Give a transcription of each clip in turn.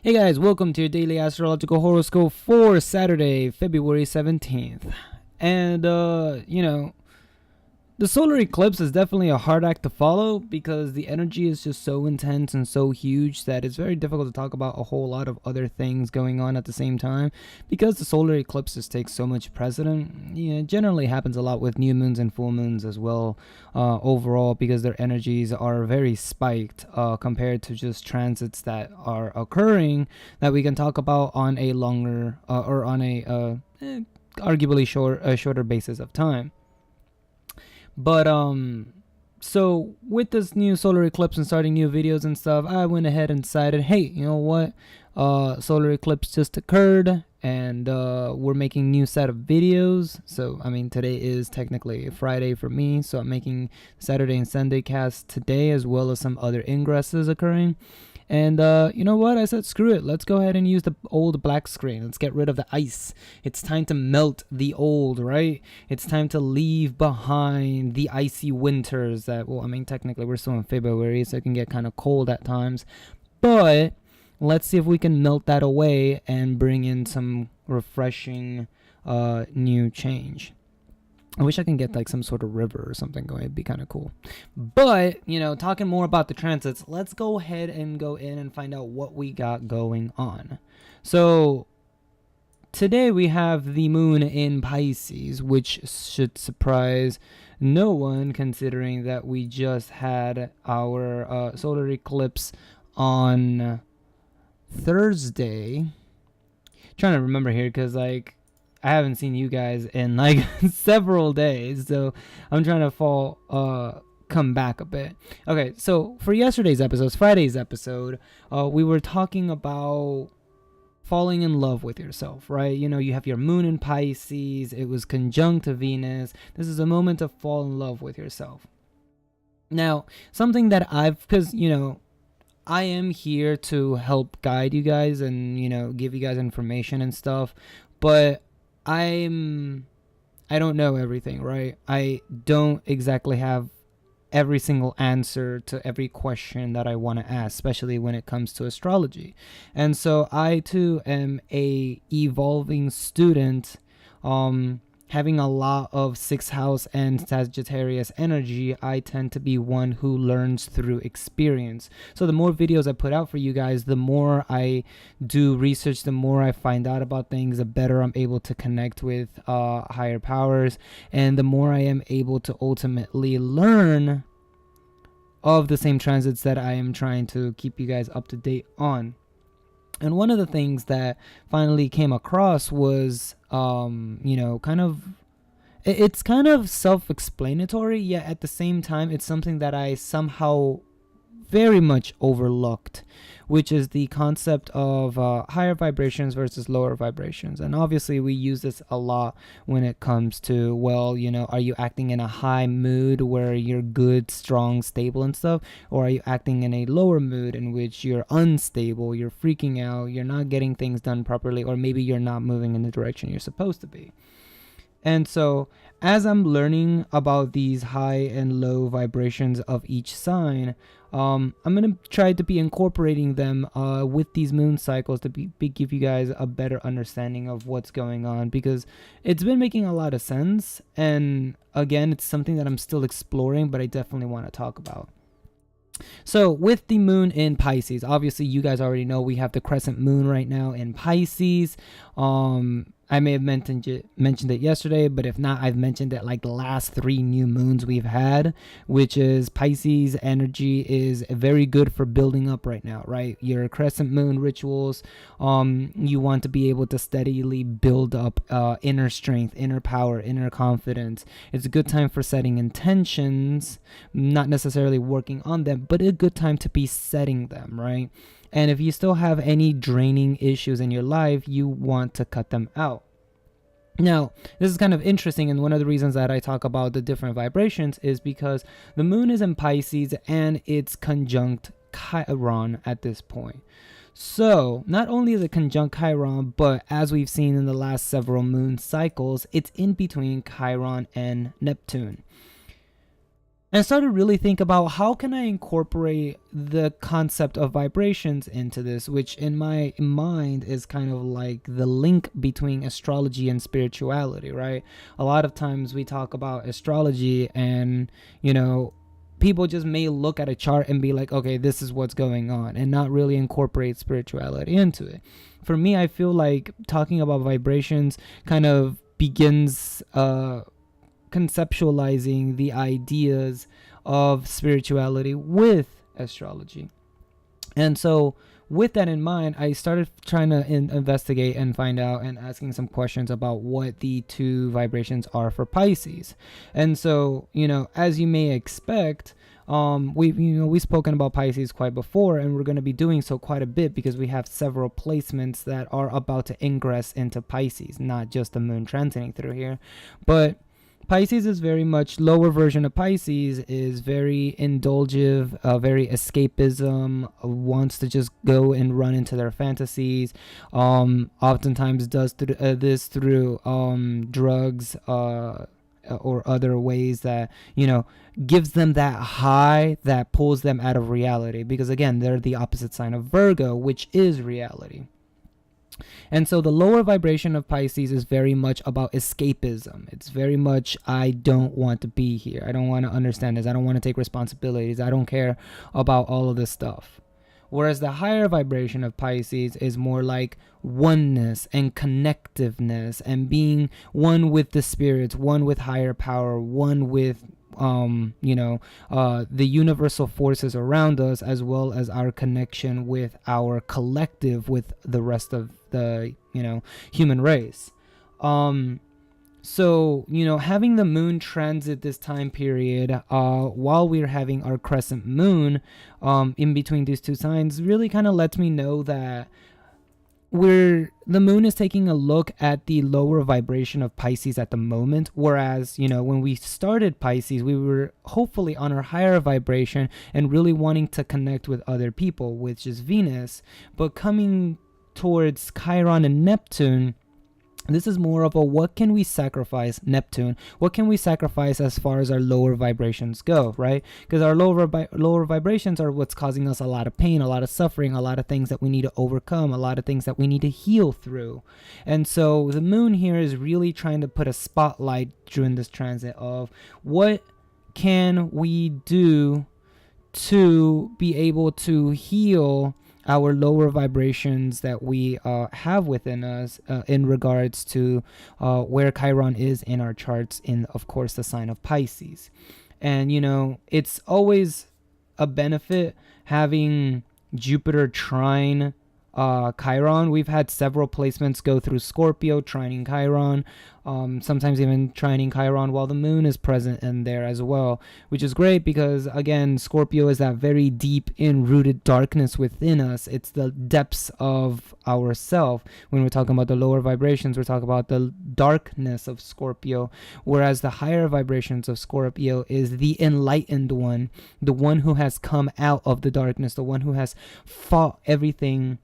Hey guys, welcome to your daily astrological horoscope for Saturday, February 17th. And, the solar eclipse is definitely a hard act to follow because the energy is just so intense and so huge that it's very difficult to talk about a whole lot of other things going on at the same time because the solar eclipses take so much precedent. It generally happens a lot with new moons and full moons as well, overall, because their energies are very spiked compared to just transits that are occurring that we can talk about on a longer or on a arguably shorter basis of time. But so with this new solar eclipse and starting new videos and stuff, I went ahead and decided, hey, you know what? Solar eclipse just occurred, and we're making new set of videos. So I mean, today is technically Friday for me, so I'm making Saturday and Sunday cast today, as well as some other ingresses occurring. And you know what? I said, screw it. Let's go ahead and use the old black screen. Let's get rid of the ice. It's time to melt the old, right? It's time to leave behind the icy winters that, well, I mean, technically we're still in February, so it can get kind of cold at times. But let's see if we can melt that away and bring in some refreshing new change. I wish I can get like some sort of river or something going. It'd be kind of cool. But, talking more about the transits, let's go ahead and go in and find out what we got going on. So today we have the moon in Pisces, which should surprise no one considering that we just had our solar eclipse on Thursday. Trying to remember here because I haven't seen you guys in like several days, so I'm trying to come back a bit. Okay, so for Friday's episode, we were talking about falling in love with yourself, right? You have your moon in Pisces, it was conjunct to Venus. This is a moment to fall in love with yourself. Now, something that because I am here to help guide you guys and, give you guys information and stuff, but I don't know everything, right? I don't exactly have every single answer to every question that I want to ask, especially when it comes to astrology. And so I too am a evolving student, having a lot of sixth house and Sagittarius energy. I tend to be one who learns through experience. So the more videos I put out for you guys, the more I do research, the more I find out about things, the better I'm able to connect with higher powers, and the more I am able to ultimately learn of the same transits that I am trying to keep you guys up to date on. And one of the things that finally came across was, it's kind of self-explanatory, yet at the same time, it's something that I somehow very much overlooked, which is the concept of higher vibrations versus lower vibrations. And obviously we use this a lot when it comes to, are you acting in a high mood where you're good, strong, stable and stuff, or are you acting in a lower mood in which you're unstable, you're freaking out, you're not getting things done properly, or maybe you're not moving in the direction you're supposed to be. And so as I'm learning about these high and low vibrations of each sign, I'm going to try to be incorporating them with these moon cycles to give you guys a better understanding of what's going on, because it's been making a lot of sense. And again, it's something that I'm still exploring, but I definitely want to talk about. So with the moon in Pisces, obviously you guys already know we have the crescent moon right now in Pisces. I may have mentioned it yesterday, but if not, I've mentioned it like the last 3 new moons we've had, which is Pisces energy is very good for building up right now, right? Your crescent moon rituals, you want to be able to steadily build up inner strength, inner power, inner confidence. It's a good time for setting intentions, not necessarily working on them, but a good time to be setting them, right? And if you still have any draining issues in your life, you want to cut them out. Now, this is kind of interesting, and one of the reasons that I talk about the different vibrations is because the moon is in Pisces and it's conjunct Chiron at this point. So, not only is it conjunct Chiron, but as we've seen in the last several moon cycles, it's in between Chiron and Neptune. And I started really think about how can I incorporate the concept of vibrations into this, which in my mind is kind of like the link between astrology and spirituality, right? A lot of times we talk about astrology and, you know, people just may look at a chart and be like, okay, this is what's going on, and not really incorporate spirituality into it. For me, I feel like talking about vibrations kind of begins conceptualizing the ideas of spirituality with astrology. And so, with that in mind, I started trying to investigate and find out and asking some questions about what the two vibrations are for Pisces. And so, as you may expect, we've spoken about Pisces quite before, and we're going to be doing so quite a bit because we have several placements that are about to ingress into Pisces, not just the moon transiting through here, but Pisces is very much lower version of Pisces is very indulgent, very escapism, wants to just go and run into their fantasies. Oftentimes does this through drugs or other ways that gives them that high that pulls them out of reality. Because again, they're the opposite sign of Virgo, which is reality. And so the lower vibration of Pisces is very much about escapism. It's very much, I don't want to be here. I don't want to understand this. I don't want to take responsibilities. I don't care about all of this stuff. Whereas the higher vibration of Pisces is more like oneness and connectiveness and being one with the spirits, one with higher power, one with the universal forces around us, as well as our connection with our collective, with the rest of the human race. So having the moon transit this time period while we're having our crescent moon in between these two signs really kind of lets me know that the moon is taking a look at the lower vibration of Pisces at the moment, whereas when we started Pisces, we were hopefully on our higher vibration and really wanting to connect with other people, which is Venus. But coming towards Chiron and Neptune, this is more of a what can we sacrifice, Neptune? What can we sacrifice as far as our lower vibrations go, right? Because our lower vibrations are what's causing us a lot of pain, a lot of suffering, a lot of things that we need to overcome, a lot of things that we need to heal through. And so the moon here is really trying to put a spotlight during this transit of what can we do to be able to heal our lower vibrations that we have within us in regards to where Chiron is in our charts in, of course, the sign of Pisces. And, it's always a benefit having Jupiter trine Chiron. We've had several placements go through Scorpio, trining Chiron, sometimes even trining Chiron while the moon is present in there as well, which is great because, again, Scorpio is that very deep in-rooted darkness within us. It's the depths of ourself. When we're talking about the lower vibrations, we're talking about the darkness of Scorpio, whereas the higher vibrations of Scorpio is the enlightened one, the one who has come out of the darkness, the one who has fought everything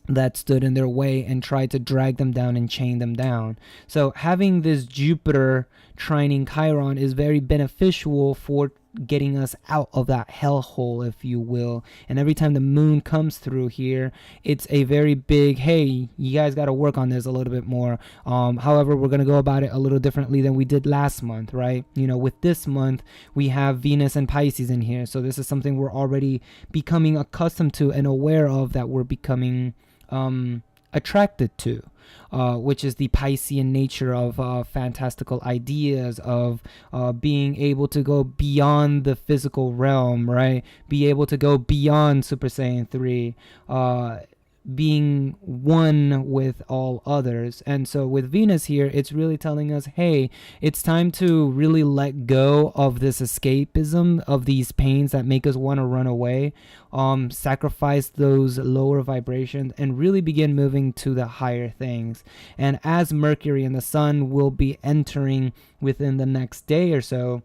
that stood in their way and tried to drag them down and chain them down. So having this Jupiter trining Chiron is very beneficial for getting us out of that hellhole, if you will. And every time the moon comes through here, it's a very big, hey, you guys got to work on this a little bit more. However, we're going to go about it a little differently than we did last month, right? With this month, we have Venus and Pisces in here. So this is something we're already becoming accustomed to and aware of, that we're becoming attracted to, which is the Piscean nature of fantastical ideas, of being able to go beyond the physical realm, right? Be able to go beyond Super Saiyan 3, being one with all others. And so with Venus here, it's really telling us, hey, it's time to really let go of this escapism, of these pains that make us want to run away, sacrifice those lower vibrations and really begin moving to the higher things. And as Mercury and the Sun will be entering within the next day or so,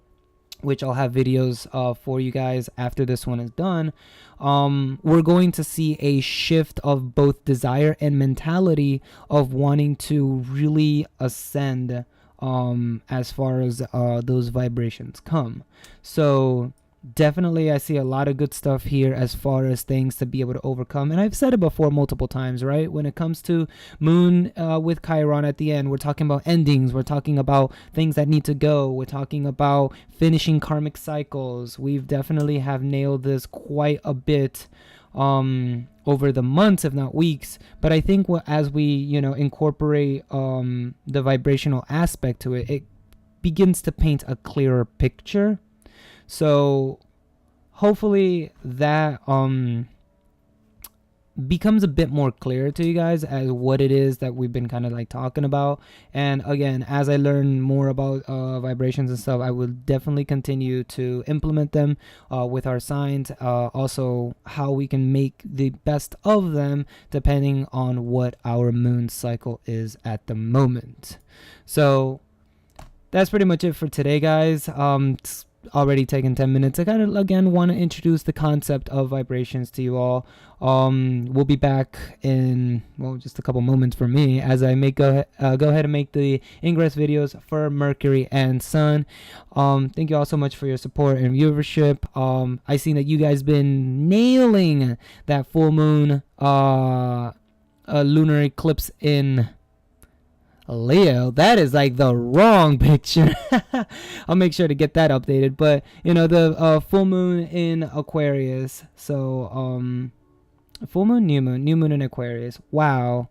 which I'll have videos for you guys after this one is done, we're going to see a shift of both desire and mentality of wanting to really ascend as far as those vibrations come. So definitely I see a lot of good stuff here as far as things to be able to overcome. And I've said it before multiple times, right? When it comes to moon with Chiron at the end, we're talking about endings, we're talking about things that need to go, we're talking about finishing karmic cycles. We've definitely have nailed this quite a bit over the months, if not weeks. But I think as we, you know, incorporate the vibrational aspect to it, it begins to paint a clearer picture. So hopefully that becomes a bit more clear to you guys as what it is that we've been kind of like talking about. And again, as I learn more about vibrations and stuff, I will definitely continue to implement them with our signs, also how we can make the best of them depending on what our moon cycle is at the moment. So that's pretty much it for today, guys. It's already taken 10 minutes. I kind of again want to introduce the concept of vibrations to you all. We'll be back in, well, just a couple moments for me as I go ahead and make the ingress videos for Mercury and Sun. Thank you all so much for your support and viewership. I seen that you guys been nailing that full moon lunar eclipse in Leo. That is like the wrong picture. I'll make sure to get that updated. But you know, the full moon in Aquarius. So full moon, new moon in Aquarius. Wow,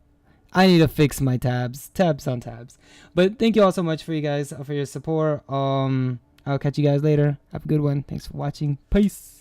I need to fix my tabs on tabs. But thank you all so much for you guys for your support. I'll catch you guys later. Have a good one. Thanks for watching. Peace.